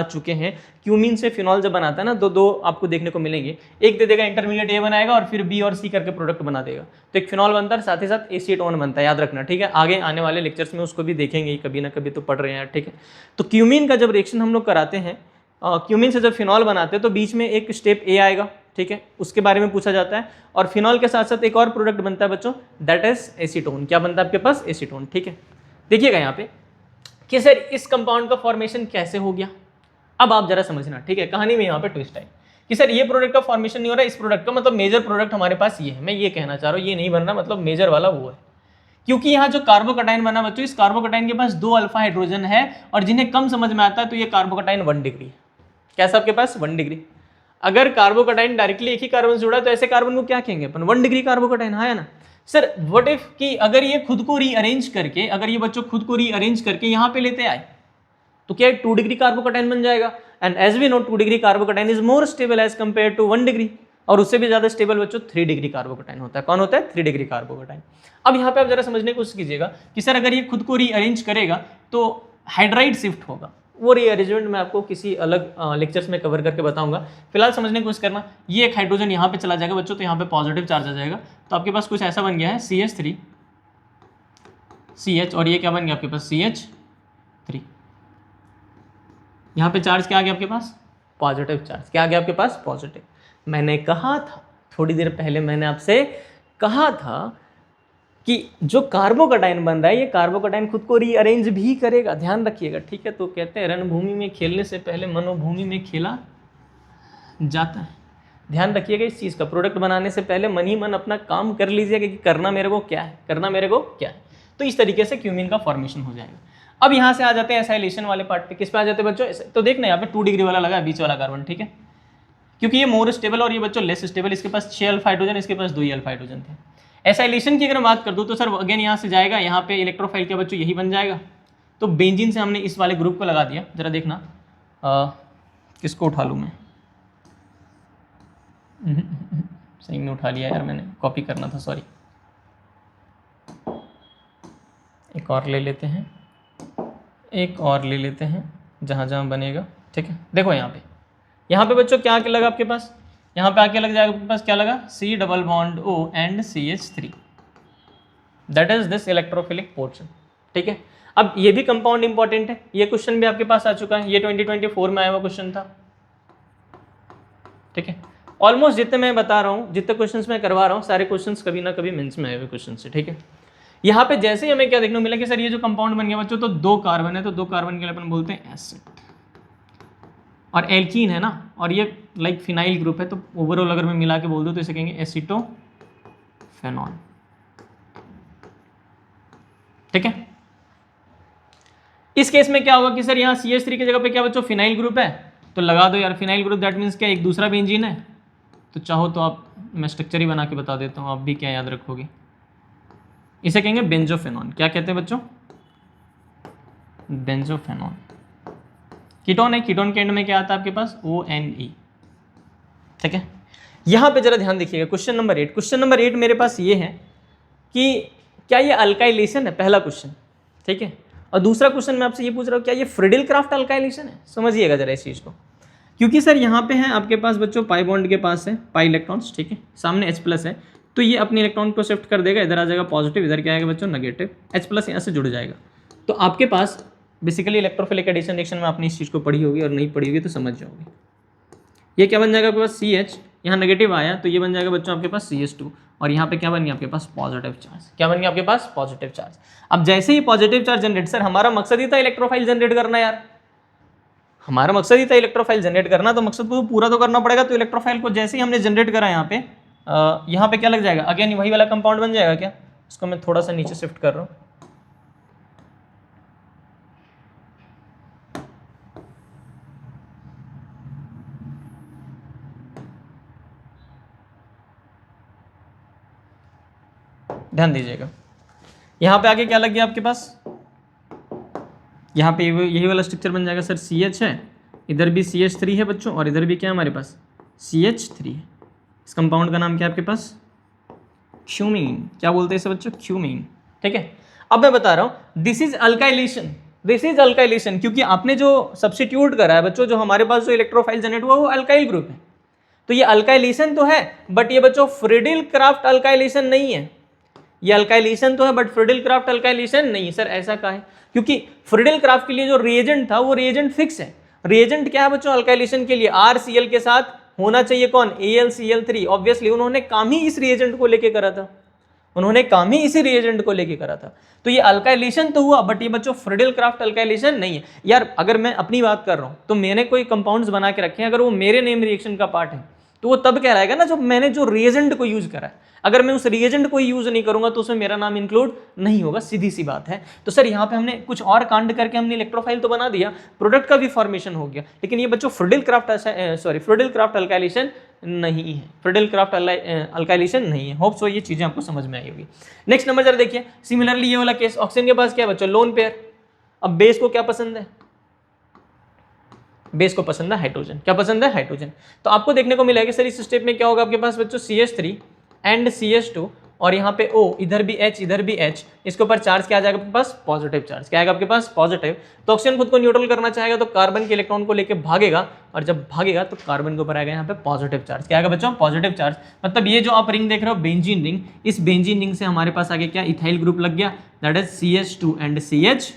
चुके हैं। क्यूमीन से फिनॉल जब बनाता है ना, दो आपको देखने को मिलेंगे, एक दे देगा इंटरमीडिएट A बनाएगा और फिर B और C करके प्रोडक्ट बना देगा, तो एक फिनॉल बनता है, साथ ही साथ एसीटोन बनता है, याद रखना, ठीक है। आगे आने वाले लेक्चर्स में उसको भी देखेंगे, कभी ना कभी तो पढ़ रहे हैं, ठीक है। तो क्यूमीन का जब रिएक्शन हम लोग कराते हैं, क्यूमीन से जब फिनॉल बनाते हैं तो बीच में एक स्टेप A आएगा, ठीक है, उसके बारे में पूछा जाता है। और फिनॉल के साथ साथ एक और प्रोडक्ट बनता है बच्चों, दैट इज एसीटोन। क्या बनता है आपके पास? एसीटोन, ठीक है। देखिएगा यहाँ पे कि सर इस कंपाउंड का फॉर्मेशन कैसे हो गया। अब आप जरा समझना, ठीक है, कहानी में यहाँ पे ट्विस्ट है कि सर ये प्रोडक्ट का फॉर्मेशन नहीं हो रहा है, इस प्रोडक्ट का मतलब मेजर प्रोडक्ट हमारे पास ये है, मैं ये कहना चाह रहा हूँ, ये नहीं बन रहा, मतलब मेजर वाला वो है। क्योंकि यहाँ जो कार्बोकटाइन बना बच्चों, इस कार्बोकटाइन के पास 2 अल्फा हाइड्रोजन है, और जिन्हें कम समझ में आता है तो ये कार्बोकटाइन 1 डिग्री है। कैसा आपके पास? 1 डिग्री। अगर कार्बोकटाइन डायरेक्टली एक ही कार्बन से जुड़ा है तो ऐसे कार्बन को क्या कहेंगे अपन? 1 डिग्री कार्बोकटाइन, हाँ है ना सर। व्हाट इफ कि अगर ये खुद को रीअरेंज करके, अगर ये बच्चों खुद को रीअरेंज करके यहाँ पे लेते आए तो क्या 2 डिग्री कार्बोकटाइन बन जाएगा। And as we know 2 degree carbocation is more stable as compare to 1 degree, और उससे भी ज्यादा स्टेबल बच्चों 3 डिग्री कार्बोकटाइन होता है। कौन होता है? 3 डिग्री कार्बोकटाइन। अब यहाँ पे आप जरा समझने की कोशिश कीजिएगा कि सर अगर ये खुद को रीअरेंज करेगा तो हाइड्राइड शिफ्ट होगा। वो रीअरेंजमेंट मैं आपको किसी अलग लेक्चर्स में कवर करके बताऊंगा। फिलहाल समझने की कोशिश करना, ये एक हाइड्रोजन यहाँ पे चला जाएगा बच्चों, तो यहाँ पे पॉजिटिव चार्ज आ जाएगा, तो आपके पास कुछ ऐसा बन गया है CH3 CH, और ये क्या बन गया आपके पास? CH3। यहाँ पे चार्ज क्या आ गया आपके पास? Positive charge. क्या आ गया आपके पास? पॉजिटिव। मैंने कहा था थोड़ी देर पहले, मैंने आपसे कहा था कि जो कार्बोकटाइन बन रहा है, ये कार्बोकटाइन खुद को रीअरेंज भी करेगा, ध्यान रखिएगा, ठीक है। तो कहते हैं रणभूमि में खेलने से पहले मनोभूमि में खेला जाता है। ध्यान रखिएगा इस चीज़ का, प्रोडक्ट बनाने से पहले मन ही मन अपना काम कर लीजिएगा कि करना मेरे को क्या है, करना मेरे को क्या है। तो इस तरीके से क्यूमीन का फॉर्मेशन हो जाएगा। अब यहाँ से आ जाते हैं एसाइलेशन वाले पार्ट पे। किस पे आ जाते हैं बच्चों? तो देखना यहाँ पे 2 डिग्री वाला लगा है, बीच वाला कार्बन, ठीक है, क्योंकि ये मोर स्टेबल और ये बच्चों लेस स्टेबल। इसके पास 6 अल्फा हाइड्रोजन, इसके पास 2 ही अल्फा हाइड्रोजन थे। एसाइलेशन की अगर बात कर दूं तो सर अगेन यहाँ से जाएगा, यहाँ पे इलेक्ट्रोफाइल क्या बच्चों? यही बन जाएगा। तो बेंजीन से हमने इस वाले ग्रुप को लगा दिया, जरा देखना किसको उठा लूँ मैं, सही में उठा लिया यार, मैंने कॉपी करना था, सॉरी। एक और ले लेते हैं, एक और ले लेते हैं, जहाँ जहाँ बनेगा, ठीक है। देखो यहाँ पे बच्चों क्या लगा आपके पास? यहाँ पे आके लग जाएगा आपके पास, क्या लगा? C double bond O and CH3, that is this electrophilic portion, ठीक है। अब ये भी कंपाउंड इंपॉर्टेंट है, ये क्वेश्चन भी आपके पास आ चुका है, ये 2024 में आया हुआ क्वेश्चन था, ठीक है। ऑलमोस्ट जितने मैं बता रहा हूँ, जितने क्वेश्चंस मैं करवा रहा हूँ, सारे क्वेश्चंस कभी ना कभी मेंस में आए हुए क्वेश्चन से, ठीक है। यहाँ पे जैसे ही हमें क्या देखने को मिला कि सर ये जो कंपाउंड बन गया बच्चों, तो 2 कार्बन है, तो 2 कार्बन के लिए अपन बोलते हैं एसिड, और एल्कीन है ना, और ये लाइक फिनाइल ग्रुप है, तो ओवरऑल अगर मैं मिला के बोल दूँ तो इसे कहेंगे एसीटोफेनॉल, ठीक है। इस केस में क्या होगा कि सर यहाँ CH3 की जगह पे क्या बच्चों? फिनाइल ग्रुप है, तो लगा दो यार फिनाइल ग्रुप, दैट मीन्स क्या? एक दूसरा बेंजीन है। तो चाहो तो आप, मैं स्ट्रक्चर ही बना के बता देता हूँ, आप भी क्या याद रखोगे, इसे कहेंगे बेंजोफेनॉन। क्या कहते हैं बच्चों? बेंजोफेनॉन। कीटोन है, कीटोन के एंड में क्या आता है आपके पास? ONE, ठीक है। यहाँ पे जरा ध्यान देखिएगा, क्वेश्चन नंबर 8। क्वेश्चन नंबर 8 मेरे पास ये है कि क्या ये अल्काइलेशन है, पहला क्वेश्चन, ठीक है। और दूसरा क्वेश्चन मैं आपसे ये पूछ रहा हूँ, क्या ये फ्रिडल क्राफ्ट अल्काइलेशन है? समझिएगा जरा इस चीज़ को, क्योंकि सर यहाँ पे है आपके पास बच्चों पाई बॉन्ड के पास है पाई इलेक्ट्रॉन्स, ठीक है, सामने H+ है, तो ये अपने इलेक्ट्रॉन को शिफ्ट कर देगा, इधर आ जाएगा पॉजिटिव, इधर क्या आएगा बच्चों? नेगेटिव। H+ यहाँ से जुड़ जाएगा, तो आपके पास बेसिकली इलेक्ट्रोफिलिक एडिशन रिएक्शन में आपने इस चीज़ को पढ़ी होगी, और नहीं पढ़ी होगी तो समझ जाओगे। ये क्या बन जाएगा आपके पास? CH, यहाँ नेगेटिव आया तो ये बन जाएगा बच्चों आपके पास CH2, और यहाँ पे क्या बन गया आपके पास पॉजिटिव चार्ज। क्या बन गया आपके पास पॉजिटिव चार्ज। अब जैसे ही पॉजिटिव चार्ज जनरेट, सर हमारा मकसद ही था इलेक्ट्रोफाइल जनरेट करना यार, हमारा मकसद ही था इलेक्ट्रोफाइल जनरेट करना, तो मकसद को पूरा तो करना पड़ेगा। तो इलेक्ट्रोफाइल को जैसे ही हमने जनरेट करा यहाँ पे क्या लग जाएगा, अगेन वही वाला कंपाउंड बन जाएगा क्या। इसको मैं थोड़ा सा नीचे शिफ्ट कर रहा हूँ, ध्यान दीजिएगा। यहाँ पे आगे क्या लग गया आपके पास, यहाँ पे यही वाला स्ट्रक्चर बन जाएगा सर, CH है, इधर भी CH3 है बच्चों, और इधर भी क्या है हमारे पास CH3 है। इस कंपाउंड का नाम क्या है आपके पास क्यूमीन। क्या बोलते हैं इसे बच्चों, क्यूमीन। ठीक है, अब मैं बता रहा हूँ this is alkylation, this is alkylation, क्योंकि आपने जो सब्स्टिट्यूट करा है बच्चों, जो हमारे पास जो इलेक्ट्रोफाइल जनरेट हुआ वो अल्काइल ग्रुप है। तो ये अल्काइलेशन तो है, बट ये बच्चों फ्रीडिल क्राफ्ट अल्काइलेशन नहीं है। ये अल्काइलेशन तो है बट फ्रीडिल क्राफ्ट अल्काइलेशन नहीं है। सर ऐसा का है, क्योंकि फ्रीडिल क्राफ्ट के लिए जो रिएजेंट था वो रिएजेंट फिक्स है। रिएजेंट क्या है बच्चों अल्काइलेशन के लिए, RCl के साथ होना चाहिए कौन, AlCl3। ऑब्वियसली उन्होंने काम ही इस रिएजेंट को लेके करा था, उन्होंने काम ही इसी रिएजेंट को लेके करा था। तो ये अल्काइलेशन तो हुआ, बट ये बच्चों फ्रीडिल क्राफ्ट अल्काइलेशन नहीं है। यार अगर मैं अपनी बात कर रहा हूँ तो मैंने कोई कंपाउंड्स बना के रखे हैं, अगर वो मेरे नेम रिएक्शन का पार्ट है तो वो तब कहलाएगा ना जब मैंने जो रिएजेंट को यूज करा है। अगर मैं उस रिएजेंट को यूज नहीं करूंगा तो उसमें मेरा नाम इंक्लूड नहीं होगा, सीधी सी बात है। तो सर यहाँ पे हमने कुछ और कांड करके हमने इलेक्ट्रोफाइल तो बना दिया, प्रोडक्ट का भी फॉर्मेशन हो गया, लेकिन ये बच्चों फ्रीडिल क्राफ्ट अल्काइलेशन नहीं है, फ्रीडिल क्राफ्ट अल्काइलेशन नहीं है। होप सो ये चीजें आपको समझ में आई होगी। नेक्स्ट नंबर जरा देखिए, सिमिलरली ये वाला केस, ऑक्सीजन के पास क्या है बच्चों लोन पेयर। अब बेस को क्या पसंद है, बेस को पसंद है हाइड्रोजन। क्या पसंद है, हाइड्रोजन। तो आपको देखने को मिलेगा सर इस स्टेप में क्या होगा आपके पास बच्चों CH3 एंड CH2 और यहाँ पे O, इधर भी H इधर भी H, इसके ऊपर चार्ज क्या आ जाएगा आपके पास पॉजिटिव चार्ज। क्या आएगा आपके पास पॉजिटिव। तो ऑक्सीजन खुद को न्यूट्रल करना चाहेगा तो कार्बन के इलेक्ट्रॉन को लेके भागेगा, और जब भागेगा तो कार्बन के ऊपर आएगा यहाँ पे पॉजिटिव चार्ज। क्या आएगा बच्चों पॉजिटिव चार्ज। मतलब ये जो आप रिंग देख रहे हो बेंजीन रिंग, इस बेंजीन रिंग से हमारे पास आगे क्या इथाइल ग्रुप लग गया, that is CH2 and CH।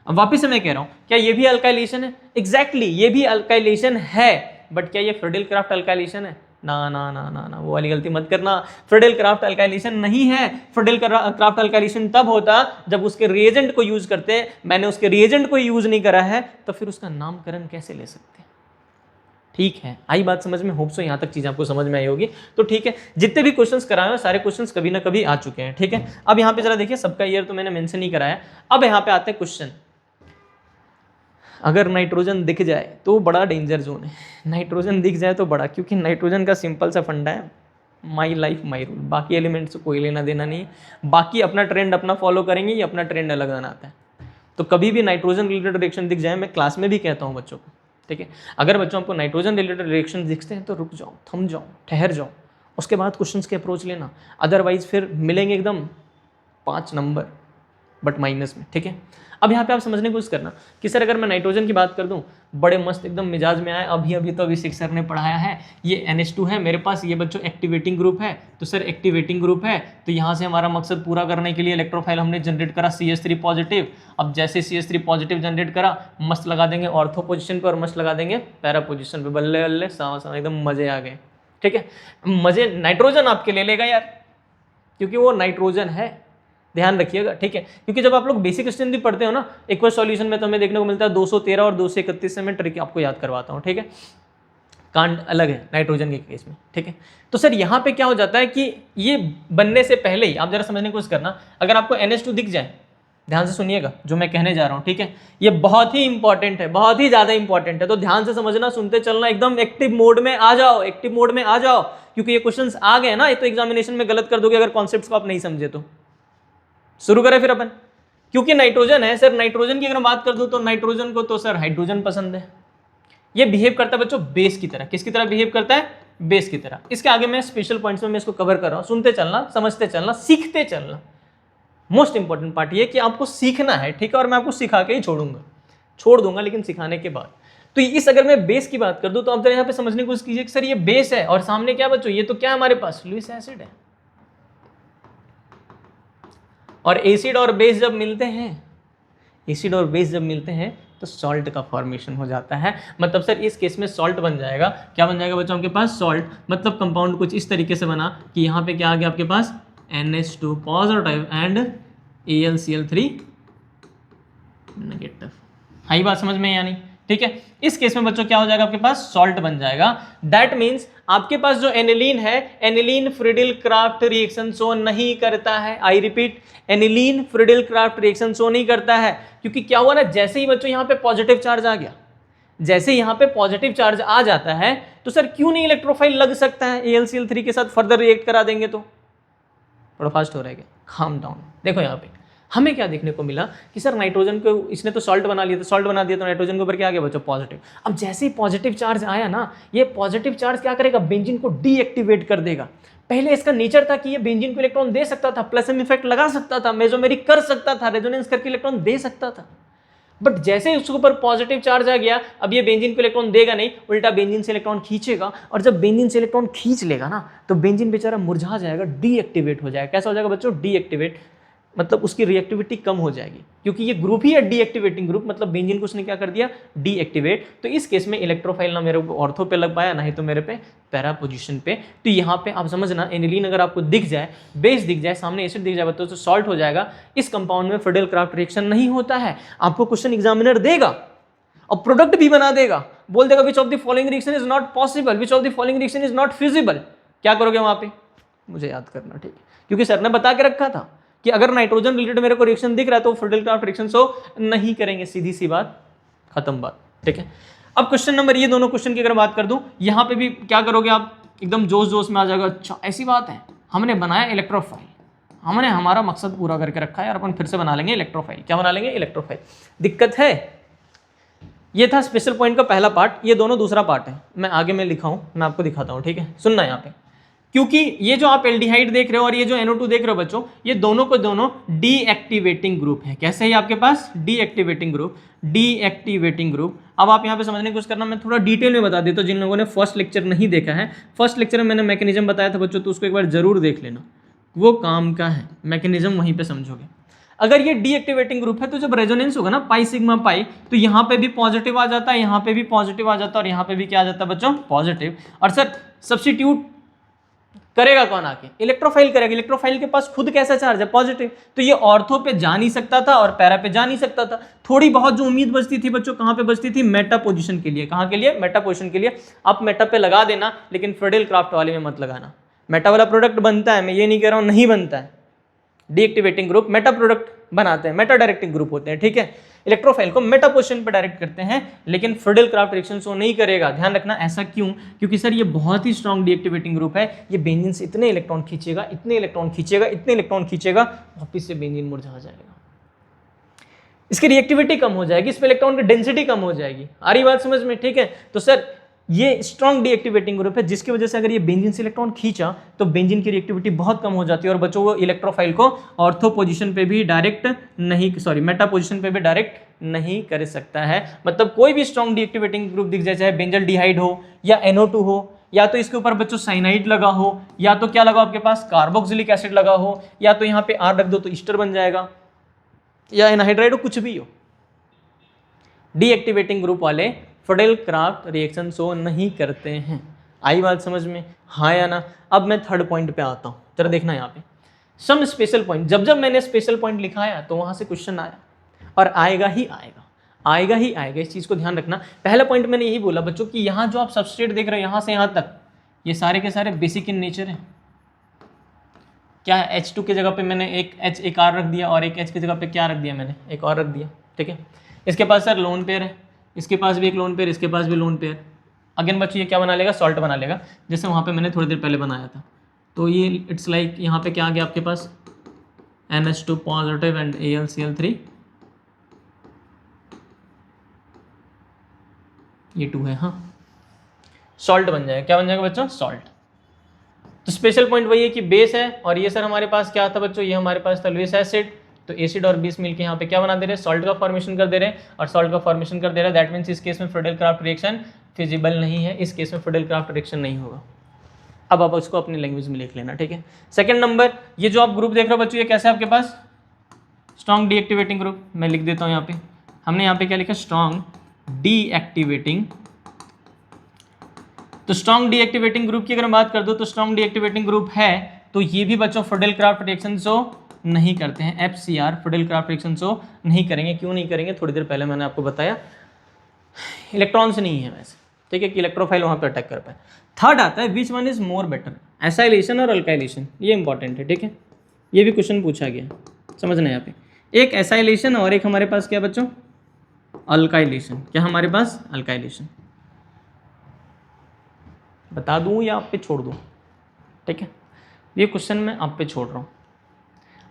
अब वापिस से मैं कह रहा हूं क्या ये भी अल्काइलेशन है, एग्जैक्टली ये भी अल्काइलेशन है, बट क्या ये फ्रीडिल क्राफ्ट अल्काइलेशन है, ना ना ना ना ना, वो वाली गलती मत करना। फ्रीडिल क्राफ्ट अल्काइलेशन नहीं है। फ्रीडिल क्राफ्ट अल्काइलेशन तब होता जब उसके रिएजेंट को यूज करते, मैंने उसके रिएजेंट को यूज नहीं करा है, तो फिर उसका नामकरण कैसे ले सकते हैं। ठीक है, आई बात समझ में, होप सो यहाँ तक चीज़ आपको समझ में आई होगी। तो ठीक है, जितने भी क्वेश्चंस कराए हैं सारे क्वेश्चंस कभी ना कभी आ चुके हैं। ठीक है, अब यहाँ पे जरा देखिए, सबका ईयर तो मैंने मेंशन नहीं कराया। अब यहाँ पे आते हैं क्वेश्चन, अगर नाइट्रोजन दिख जाए तो बड़ा डेंजर जोन है। नाइट्रोजन दिख जाए तो बड़ा, क्योंकि नाइट्रोजन का सिंपल सा फंडा है, माई लाइफ माई रूल। बाकी एलिमेंट्स से कोई लेना देना नहीं है, बाकी अपना ट्रेंड अपना फॉलो करेंगे, ये अपना ट्रेंड अलग बनाता है। तो कभी भी नाइट्रोजन रिलेटेड रिएक्शन दिख जाए, मैं क्लास में भी कहता हूँ बच्चों को, ठीक है, अगर बच्चों आपको नाइट्रोजन रिलेटेड रिएक्शन दिखते हैं तो रुक जाओ, थम जाओ, ठहर जाओ, उसके बाद क्वेश्चंस के अप्रोच लेना। अदरवाइज फिर मिलेंगे एकदम 5 नंबर बट माइनस में। ठीक है, अब यहाँ पे आप समझने की कोशिश करना कि सर अगर मैं नाइट्रोजन की बात कर दूं, बड़े मस्त एकदम मिजाज में आए, अभी तो अभी सर ने पढ़ाया है, ये NH2 है मेरे पास, ये बच्चों एक्टिवेटिंग ग्रुप है। तो सर एक्टिवेटिंग ग्रुप है तो यहाँ से हमारा मकसद पूरा करने के लिए इलेक्ट्रोफाइल हमने जनरेट करा CH3 पॉजिटिव। अब जैसे CH3 पॉजिटिव जनरेट करा, मस्त लगा देंगे ऑर्थो पोजिशन पर और मस्त लगा देंगे पैरा पोजिशन पर, बल्ले बल्ले सावा एकदम मजे आ गए। ठीक है, मजे नाइट्रोजन आपके ले लेगा यार, क्योंकि वो नाइट्रोजन है, ध्यान रखिएगा। ठीक है, क्योंकि जब आप लोग बेसिक स्ट्रेंथ भी पढ़ते हो ना, एक्वस सॉल्यूशन में तो हमें देखने को मिलता है 213 और 231 से। मैं ट्रिक आपको याद करवाता हूँ। ठीक है, कांड अलग है नाइट्रोजन के केस में। ठीक है, तो सर यहाँ पे क्या हो जाता है कि ये बनने से पहले ही आप जरा समझने की कोशिश करना, अगर आपको NH2 दिख जाए, ध्यान से सुनिएगा जो मैं कहने जा रहा हूँ। ठीक है, ये बहुत ही इंपॉर्टेंट है, बहुत ही ज्यादा इंपॉर्टेंट है, तो ध्यान से समझना, सुनते चलना, एकदम एक्टिव मोड में आ जाओ, एक्टिव मोड में आ जाओ, क्योंकि ये क्वेश्चंस आ गए ना, ये तो एग्जामिनेशन में गलत कर दोगे अगर कॉन्सेप्ट्स को आप नहीं समझे तो। शुरू करें फिर अपन, क्योंकि नाइट्रोजन है सर, नाइट्रोजन की अगर बात कर दूं तो नाइट्रोजन को तो सर हाइड्रोजन पसंद है। ये बिहेव करता है बच्चों बेस की तरह। किसकी तरह बिहेव करता है, बेस की तरह। इसके आगे मैं स्पेशल पॉइंट्स में मैं इसको कवर कर रहा हूं, सुनते चलना, समझते चलना, सीखते चलना। मोस्ट इंपॉर्टेंट पार्ट ये कि आपको सीखना है। ठीक है, और मैं आपको सिखा के ही छोड़ दूंगा लेकिन सिखाने के बाद। तो इस अगर मैं बेस की बात कर दूं तो आप जरा यहाँ पे समझने की कोशिश कीजिए कि सर ये बेस है और सामने क्या बच्चों, ये तो क्या हमारे पास लुइस एसिड है। और एसिड और बेस जब मिलते हैं, एसिड और बेस जब मिलते हैं तो सॉल्ट का फॉर्मेशन हो जाता है। मतलब सर इस केस में सॉल्ट बन जाएगा, क्या बन जाएगा बच्चों आपके पास, सॉल्ट। मतलब कंपाउंड कुछ इस तरीके से बना कि यहाँ पे क्या आ गया आपके पास NH2 positive and AlCl3 negative. आई बात समझ में यानी, ठीक है। इस केस में बच्चों क्या हो जाएगा आपके पास, सॉल्ट बन जाएगा। दैट मीन्स आपके पास जो एनिलीन है, aniline Friedel Crafts reaction show नहीं करता है। I repeat, aniline Friedel Crafts reaction show नहीं करता है, क्योंकि क्या हुआ ना, जैसे ही बच्चों यहाँ पे पॉजिटिव चार्ज आ गया, जैसे यहाँ पे पॉजिटिव चार्ज आ जाता है तो सर क्यों नहीं इलेक्ट्रोफाइल लग सकता है, AlCl3 के साथ फर्दर रिएक्ट करा देंगे तो। थोड़ा फास्ट हो रहेगा, काम डाउन। देखो यहाँ पे हमें क्या देखने को मिला कि सर नाइट्रोजन को इसने तो सॉल्ट बना लिया, तो सॉल्ट बना दिया तो नाइट्रोजन के ऊपर क्या आ गया बच्चों, पॉजिटिव। अब जैसे ही पॉजिटिव चार्ज आया ना, ये पॉजिटिव चार्ज क्या करेगा, बेंजीन को डीएक्टिवेट कर देगा। पहले इसका नेचर था कि ये बेंजीन को इलेक्ट्रॉन दे सकता था, प्लसम इफेक्ट लगा सकता था, मेसोमेरिक कर सकता था, रेजोनेंस करके इलेक्ट्रॉन दे सकता था। बट जैसे ही उसके ऊपर पॉजिटिव चार्ज आ गया, अब ये बेंजीन को इलेक्ट्रॉन देगा नहीं, उल्टा बेंजीन से इलेक्ट्रॉन खींचेगा। और जब बेंजीन से इलेक्ट्रॉन खींच लेगा ना, तो बेंजीन बेचारा मुरझा जाएगा, डीएक्टिवेट हो जाएगा। कैसा हो जाएगा बच्चों, डीएक्टिवेट। मतलब उसकी रिएक्टिविटी कम हो जाएगी, क्योंकि ये ग्रुप ही है डीएक्टिवेटिंग ग्रुप, मतलब बेंजीन को उसने क्या कर दिया, डीएक्टिवेट। तो इस केस में इलेक्ट्रोफाइल ना मेरे को ऑर्थो पे लग पाया, ना ही तो मेरे पे पैरा पोजीशन पे। तो यहाँ पे आप समझना, एनिलीन अगर आपको दिख जाए, बेस दिख जाए, सामने एसिड दिख जाए तो सॉल्ट हो जाएगा। इस कंपाउंड में फ्रीडल क्राफ्ट रिएक्शन नहीं होता है। आपको क्वेश्चन एग्जामिनर देगा और प्रोडक्ट भी बना देगा, बोल देगा which of the following reaction is not possible, which of the following reaction is not feasible. क्या करोगे वहां पे, मुझे याद करना, ठीक है, क्योंकि सर ने बता के रखा था कि अगर नाइट्रोजन रिलेटेड मेरे को रिएक्शन दिख रहा है तो फ्रीडल क्राफ्ट रिएक्शन शो नहीं करेंगे, सीधी सी बात, खत्म बात, ठीक है। अब क्वेश्चन नंबर, ये दोनों क्वेश्चन की अगर बात कर दूं, यहां पे भी क्या करोगे आप, एकदम जोश जोश में आ जाएगा, अच्छा ऐसी बात है, हमने बनाया इलेक्ट्रोफाइल, हमने हमारा मकसद पूरा करके रखा है और अपन फिर से बना लेंगे इलेक्ट्रोफाइल। क्या बना लेंगे, इलेक्ट्रोफाइल। दिक्कत है, ये था स्पेशल पॉइंट का पहला पार्ट, ये दोनों दूसरा पार्ट है। मैं आगे में लिखा हूं, मैं आपको दिखाता हूं, ठीक है, सुनना यहाँ पे। क्योंकि ये जो आप एल्डिहाइड देख रहे हो और ये जो NO2 देख रहे हो बच्चों, ये दोनों को दोनों डीएक्टिवेटिंग ग्रुप है। कैसे है आपके पास, डीएक्टिवेटिंग ग्रुप, डीएक्टिवेटिंग ग्रुप। अब आप यहाँ पे समझने की कोशिश करना, मैं थोड़ा डिटेल में बता देता हूँ जिन लोगों ने फर्स्ट लेक्चर नहीं देखा है। फर्स्ट लेक्चर में मैंने मैकेनिज्म बताया था बच्चों, तो उसको एक बार जरूर देख लेना, वो काम का है, मैकेनिज्म वहीं पे समझोगे। अगर ये डीएक्टिवेटिंग ग्रुप है तो जब रेजोनेंस होगा ना पाई सिग्मा पाई, तो यहाँ पे भी पॉजिटिव आ जाता है, यहाँ पे भी पॉजिटिव आ जाता है और यहाँ पे भी क्या आ जाता है बच्चों, पॉजिटिव। और सर सब्स्टिट्यूट करेगा कौन आके, इलेक्ट्रोफाइल करेगा। इलेक्ट्रोफाइल के पास खुद कैसा चार्ज है, पॉजिटिव, तो ये ऑर्थो पे जा नहीं सकता था और पैरा पे जा नहीं सकता था। थोड़ी बहुत जो उम्मीद बचती थी बच्चों, कहाँ पे बचती थी, मेटा पोजीशन के लिए। कहाँ के लिए, मेटा पोजीशन के लिए। आप मेटा पे लगा देना, लेकिन फ्रीडल क्राफ्ट वाले में मत लगाना। मेटा वाला प्रोडक्ट बनता है, मैं ये नहीं कह रहा हूँ नहीं बनता है, डीएक्टिवेटिंग ग्रुप मेटा प्रोडक्ट बनाते हैं, मेटा डायरेक्टिंग ग्रुप होते हैं, ठीक है। इलेक्ट्रोफाइल को मेटा पोजीशन पे डायरेक्ट करते हैं, लेकिन फ्रीडल क्राफ्ट रिएक्शन शो नहीं करेगा। ध्यान रखना, ऐसा क्यों, क्योंकि सर ये बहुत ही स्ट्रॉन्ग डीएक्टिवेटिंग ग्रुप है। ये बेंजीन से इतने इलेक्ट्रॉन खींचेगा, इतने इलेक्ट्रॉन खींचेगा, इतने इलेक्ट्रॉन खींचेगा, वापिस से बेंजीन मुरझा जाएगा, इसकी रिएक्टिविटी कम हो जाएगी, इस पे इलेक्ट्रॉन की डेंसिटी कम हो जाएगी। आ रही बात समझ में, ठीक है। तो सर ये स्ट्रॉन्ग डीएक्टिवेटिंग ग्रुप है, जिसकी वजह से अगर ये बेंजीन से इलेक्ट्रॉन खींचा तो बेंजीन की रिएक्टिविटी बहुत कम हो जाती है और बच्चों वो इलेक्ट्रोफाइल को ऑर्थो पोजीशन पे भी डायरेक्ट नहीं, सॉरी मेटा पोजीशन पे भी डायरेक्ट नहीं कर सकता है। मतलब कोई भी स्ट्रॉन्ग डीएक्टिवेटिंग ग्रुप दिख जाए, चाहे बेंजल डिहाइड हो या NO2 हो, या तो इसके ऊपर बच्चों साइनाइड लगा हो, या तो क्या लगा आपके पास कार्बोक्सिलिक एसिड लगा हो, या तो यहाँ पे R रख दो तो ईस्टर बन जाएगा, या एनहाइड्राइड हो, कुछ भी हो, डीएक्टिवेटिंग ग्रुप वाले फ्रीडल क्राफ्ट रिएक्शन शो नहीं करते हैं। आई बात समझ में, हाँ या ना। अब मैं थर्ड पॉइंट पे आता हूँ, जरा देखना यहाँ पे सम स्पेशल पॉइंट। जब जब मैंने स्पेशल पॉइंट लिखाया तो वहाँ से क्वेश्चन आया और आएगा ही आएगा, आएगा ही आएगा, इस चीज़ को ध्यान रखना। पहला पॉइंट मैंने यही बोला बच्चों कि यहाँ जो आप सबस्ट्रेट देख रहे हो यहाँ से यहाँ तक, ये सारे के सारे बेसिक इन नेचर हैं। क्या है, H2 की जगह पे मैंने एक R रख दिया और एक H की जगह पे क्या रख दिया, मैंने एक और रख दिया, ठीक है। इसके पास सर लोन पेयर है, इसके पास भी एक लोन पेयर, इसके पास भी लोन पेयर। अगेन बच्चों ये क्या बना लेगा, सॉल्ट बना लेगा, जैसे वहाँ पे मैंने थोड़ी देर पहले बनाया था। तो ये इट्स लाइक यहाँ पे क्या आ गया आपके पास, NH2 पॉजिटिव एंड AlCl3, ये 2 है, हाँ, सॉल्ट बन जाएगा। क्या बन जाएगा बच्चों, सॉल्ट। तो स्पेशल पॉइंट वही है कि बेस है, और ये सर हमारे पास क्या था बच्चों, ये हमारे पास था लुईस एसिड। तो एसिड और बेस मिलके यहाँ पे क्या बना दे रहे हैं, सॉल्ट का फॉर्मेशन कर दे रहे हैं, और सॉल्ट का फॉर्मेशन कर दे रहे हैं। दैट मीन्स इस केस में फ्रीडल क्राफ्ट रिएक्शन फिजिबल नहीं है, इस केस में फ्रीडल क्राफ्ट रिएक्शन नहीं होगा। अब आप उसको अपनी लैंग्वेज में लिख लेना, ठीक है। सेकंड नंबर, ये जो आप ग्रुप देख रहे हो बच्चों, ये कैसे है आपके पास, स्ट्रॉन्ग डीएक्टिवेटिंग ग्रुप। मैं लिख देता हूँ यहाँ पे, हमने यहाँ पे क्या लिखा, स्ट्रॉन्ग डीएक्टिवेटिंग। तो स्ट्रॉन्ग डीएक्टिवेटिंग ग्रुप की अगर मैं बात कर दूं तो स्ट्रॉन्ग डीएक्टिवेटिंग ग्रुप है तो ये भी बच्चों फ्रीडेल-क्राफ्ट रिएक्शन शो नहीं करते हैं, FCR फ्रीडेल-क्राफ्ट रिएक्शन शो नहीं करेंगे। क्यों नहीं करेंगे, थोड़ी देर पहले मैंने आपको बताया, इलेक्ट्रॉन्स नहीं है वैसे, ठीक है, कि इलेक्ट्रोफाइल वहाँ पे अटैक कर पाए। थर्ड आता है which one is more better, acylation और अल्काइलेशन, ये इंपॉर्टेंट है, ठीक है, ये भी क्वेश्चन पूछा गया, समझना यहाँ पे। एक एसाइलेशन और एक हमारे पास क्या बच्चों, अल्काइलेशन। क्या हमारे पास, अल्काइलेशन। बता दूं या आप पे छोड़ दूं, ठीक है, ये क्वेश्चन मैं आप पे छोड़ रहा हूँ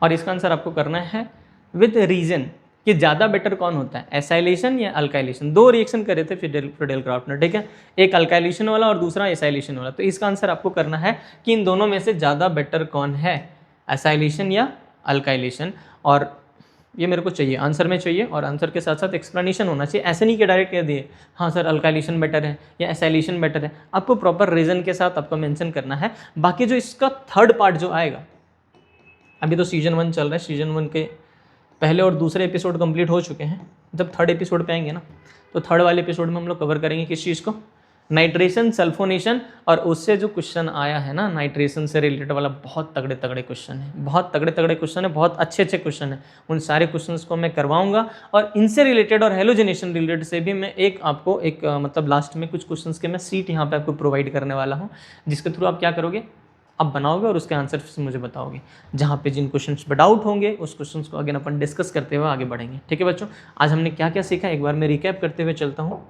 और इसका आंसर आपको करना है विद रीजन कि ज़्यादा बेटर कौन होता है, एसाइलेशन या अल्काइलेशन। दो रिएक्शन करे थे फ्रीडेल-क्राफ्ट ने, ठीक है, एक अल्काइलेशन वाला और दूसरा एसाइलेशन वाला। तो इसका आंसर आपको करना है कि इन दोनों में से ज़्यादा बेटर कौन है, एसाइलेशन या अल्काइलेशन। और ये मेरे को चाहिए, आंसर में चाहिए, और आंसर के साथ साथ एक्सप्लेनेशन होना चाहिए। ऐसे नहीं कि डायरेक्ट कह दिए हाँ सर अल्काइलेशन बेटर है या एसाइलेशन बेटर है, आपको प्रॉपर रीज़न के साथ आपको मेंशन करना है। बाकी जो इसका थर्ड पार्ट जो आएगा, अभी तो सीजन 1 चल रहा है, सीजन 1 के पहले और दूसरे एपिसोड कंप्लीट हो चुके हैं। जब थर्ड एपिसोड पे आएंगे ना, तो थर्ड वाले एपिसोड में हम लोग कवर करेंगे किस चीज़ को, नाइट्रेशन, सल्फोनेशन। और उससे जो क्वेश्चन आया है ना नाइट्रेशन से रिलेटेड वाला, बहुत तगड़े तगड़े क्वेश्चन है, बहुत तगड़े तगड़े क्वेश्चन है, बहुत अच्छे अच्छे क्वेश्चन है। उन सारे क्वेश्चंस को मैं करवाऊंगा और इनसे रिलेटेड और हेलोजेनेशन रिलेटेड से भी मैं एक आपको एक मतलब लास्ट में कुछ क्वेश्चंस के मैं सीट यहाँ पे आपको प्रोवाइड करने वाला हूँ, जिसके थ्रू आप क्या करोगे, आप बनाओगे और उसके आंसर से मुझे बताओगे। जहाँ पे जिन क्वेश्चंस पे डाउट होंगे उस क्वेश्चंस को अगेन अपन डिस्कस करते हुए आगे बढ़ेंगे। ठीक है बच्चों, आज हमने क्या क्या सीखा एक बार मैं रिकैप करते हुए चलता हूँ।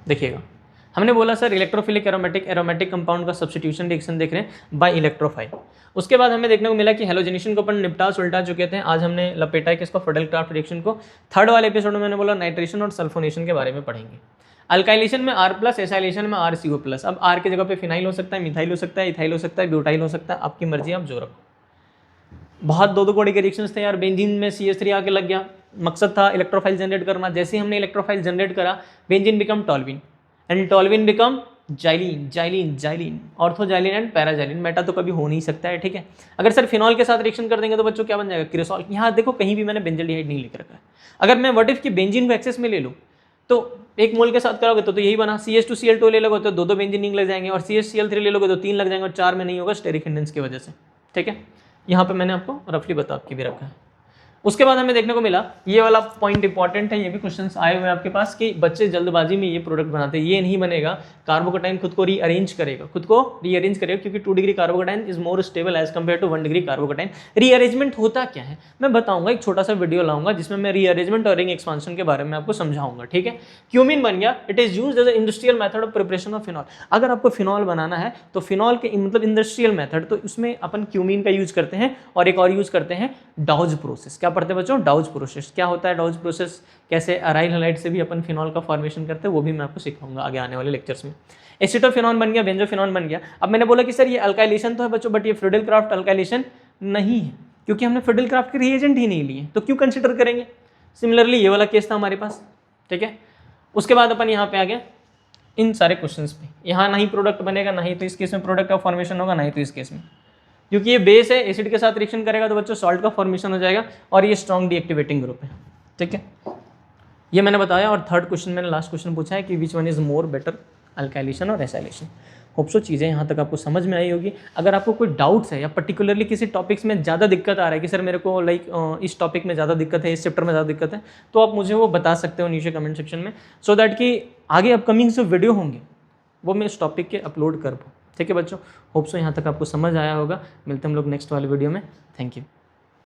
देखिएगा, हमने बोला सर इलेक्ट्रोफिलिक एरोमेटिक कंपाउंड का सब्स्टिट्यूशन रिएक्शन देख रहे हैं बाय इलेक्ट्रोफाइल। उसके बाद हमें देखने को मिला कि हेलोजेनेशन को अपन निपटा सुलटा चुके थे। आज हमने लपेटा है किसको, फ्रीडेल-क्राफ्ट रिएक्शन को। थर्ड वाले एपिसोड में मैंने बोला नाइट्रेशन और सल्फोनेशन के बारे में पढ़ेंगे। अल्काइलेशन में R+, एसाइलेशन में RCO+। अब R की जगह पे फिनाइल हो सकता है, मिथाइल हो सकता है, इथाइल हो सकता है, ब्यूटाइल हो सकता है, आपकी मर्जी, आप जो रखो। बहुत दो कोड़ी के रिएक्शंस थे यार, बेंजीन में CH3 आके लग गया, मकसद था इलेक्ट्रोफाइल जनरेट करना। जैसे ही हमने इलेक्ट्रोफाइल जनरेट करा, benzene become toluene and toluene become xylene, orthoxylene and paraxylene. Meta तो कभी हो नहीं सकता है, ठीक है। अगर सर फिनॉल के साथ रिएक्शन कर देंगे तो बच्चों क्या बन जाएगा, क्रिसॉल। यहाँ देखो कहीं भी मैंने बेंजल्डिहाइड नहीं लिख रखा है। अगर मैं व्हाट इफ की बेंजीन को एक्सेस में ले लूँ तो एक मोल के साथ करोगे तो यही बना, CH2Cl2 ले लोगे तो दो बेंजीन रिंग लग जाएंगे, और CH3 ले लोगे तो 3 लग जाएंगे, और 4 में नहीं होगा स्टेरिक हिंडेंस की वजह से, ठीक है। यहाँ पे मैंने आपको रफली बता के भी रखा है। उसके बाद हमें देखने को मिला, ये वाला पॉइंट इंपॉर्टेंट है, ये भी क्वेश्चंस आए हुए हैं आपके पास कि बच्चे जल्दबाजी में ये प्रोडक्ट बनाते हैं। ये नहीं बनेगा, कार्बोकेटाइन खुद को रीअरेंज करेगा, क्योंकि 2 degree carbocation is more stable as compare to 1 degree carbocation. Rearrangement होता क्या है मैं बताऊंगा, एक छोटा सा वीडियो लाऊंगा जिसमें मैं रीअरेंजमेंट और रिंग एक्सपांशन के बारे में आपको समझाऊंगा, ठीक है। क्यूमीन बन गया, it is used as a industrial method of preparation of phenol. अगर आपको फिनॉल बनाना है तो फिनॉल के मतलब इंडस्ट्रियल मेथड, तो उसमें अपन क्यूमीन का यूज करते हैं और एक और यूज करते हैं डाउज प्रोसेस। क्या पढ़ते हैं बच्चों, डाउज प्रोसेस। क्या होता है डाउज प्रोसेस, कैसे अराइल हैलाइड से भी अपन फिनॉल का फॉर्मेशन करते हैं, वो भी मैं आपको सिखाऊंगा आगे आने वाले लेक्चर्स में। एसिटोफिनॉल बन गया, बेंजोफिनॉल बन गया। अब मैंने बोला कि सर ये अल्काइलेशन तो है बच्चों, बट ये फ्रीडेल-क्राफ्ट अल्काइलेशन नहीं है, क्योंकि हमने फ्रीडेल-क्राफ्ट के रिएजेंट ही नहीं लिए, तो क्यों कंसिडर करेंगे। सिमिलरली ये वाला केस था हमारे पास, ठीक है। उसके बाद अपन यहाँ पे आ गए इन सारे क्वेश्चंस पे। यहाँ नहीं प्रोडक्ट बनेगा, नहीं तो इस केस में प्रोडक्ट का फॉर्मेशन होगा, नहीं तो इस केस में, क्योंकि ये बेस है, एसिड के साथ रिएक्शन करेगा तो बच्चों सॉल्ट का फॉर्मेशन हो जाएगा, और ये स्ट्रॉन्ग डीएक्टिवेटिंग ग्रुप है, ठीक है। ये मैंने बताया। और थर्ड क्वेश्चन मैंने लास्ट क्वेश्चन पूछा है कि which one is more better, alkylation और एसाइलेशन। होप सो चीज़ें यहाँ तक आपको समझ में आई होगी। अगर आपको कोई डाउट्स है या पर्टिकुलरली किसी टॉपिक्स में ज़्यादा दिक्कत आ रहा है कि सर मेरे को इस टॉपिक में ज़्यादा दिक्कत है, इस चैप्टर में ज़्यादा दिक्कत है, तो आप मुझे वो बता सकते हो नीचे कमेंट सेक्शन में, सो दैट कि आगे अपकमिंग जो वीडियो होंगे वो मैं इस टॉपिक के अपलोड कर पाऊँ, ठीक है बच्चों। होप सो यहाँ तक आपको समझ आया होगा। मिलते हैं हम लोग नेक्स्ट वाले वीडियो में। Thank you.